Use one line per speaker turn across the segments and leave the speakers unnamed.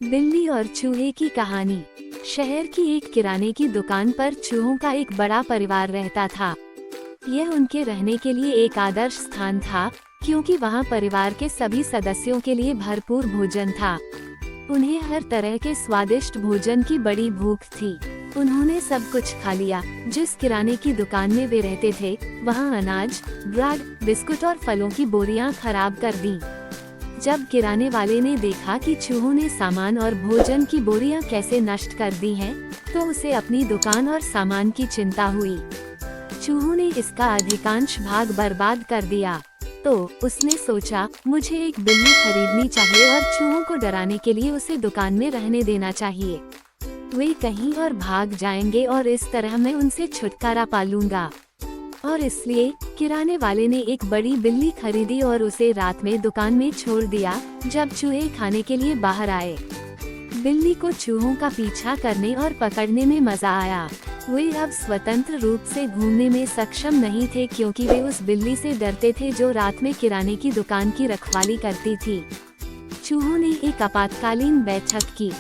बिल्ली और चूहे की कहानी। शहर की एक किराने की दुकान पर चूहों का एक बड़ा परिवार रहता था। यह उनके रहने के लिए एक आदर्श स्थान था, क्योंकि वहां परिवार के सभी सदस्यों के लिए भरपूर भोजन था। उन्हें हर तरह के स्वादिष्ट भोजन की बड़ी भूख थी। उन्होंने सब कुछ खा लिया। जिस किराने की दुकान में वे रहते थे, वहां अनाज, ब्रेड, बिस्कुट और फलों की बोरियां खराब कर दी। जब किराने वाले ने देखा कि चूहों ने सामान और भोजन की बोरियां कैसे नष्ट कर दी हैं, तो उसे अपनी दुकान और सामान की चिंता हुई। चूहों ने इसका अधिकांश भाग बर्बाद कर दिया। तो उसने सोचा, मुझे एक बिल्ली खरीदनी चाहिए और चूहों को डराने के लिए उसे दुकान में रहने देना चाहिए। वे कहीं और भाग जाएंगे और इस तरह मैं उनसे छुटकारा पा लूंगा। और इसलिए किराने वाले ने एक बड़ी बिल्ली खरीदी और उसे रात में दुकान में छोड़ दिया, जब चूहे खाने के लिए बाहर आए। बिल्ली को चूहों का पीछा करने और पकड़ने में मजा आया। वे अब स्वतंत्र रूप से घूमने में सक्षम नहीं थे, क्योंकि वे उस बिल्ली से डरते थे जो रात में किराने की दुकान की रखवाली करती थी। चूहों ने एक आपातकालीन बैठक की।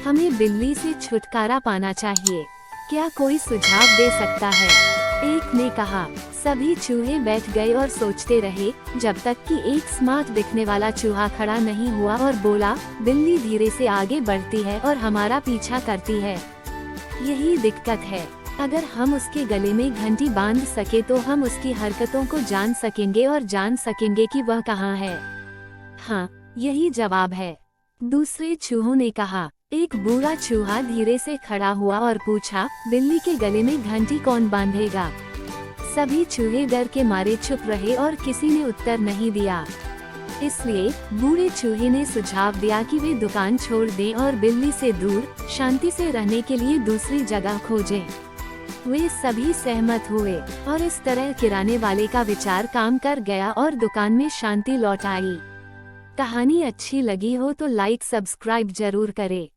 हमें बिल्ली से छुटकारा पाना चाहिए। क्या कोई सुझाव दे सकता है? एक ने कहा। सभी चूहे बैठ गए और सोचते रहे, जब तक कि एक स्मार्ट दिखने वाला चूहा खड़ा नहीं हुआ और बोला, बिल्ली धीरे से आगे बढ़ती है और हमारा पीछा करती है। यही दिक्कत है। अगर हम उसके गले में घंटी बांध सके तो हम उसकी हरकतों को जान सकेंगे और जान सकेंगे कि वह कहाँ है। हाँ, यही जवाब है। दूसरे चूहों ने कहा। एक बूढ़ा चूहा धीरे से खड़ा हुआ और पूछा, बिल्ली के गले में घंटी कौन बांधेगा? सभी चूहे डर के मारे चुप रहे और किसी ने उत्तर नहीं दिया। इसलिए बूढ़े चूहे ने सुझाव दिया कि वे दुकान छोड़ दें और बिल्ली से दूर शांति से रहने के लिए दूसरी जगह खोजें। वे सभी सहमत हुए और इस तरह किराने वाले का विचार काम कर गया और दुकान में शांति लौट आई। कहानी अच्छी लगी हो तो लाइक सब्सक्राइब जरूर करें।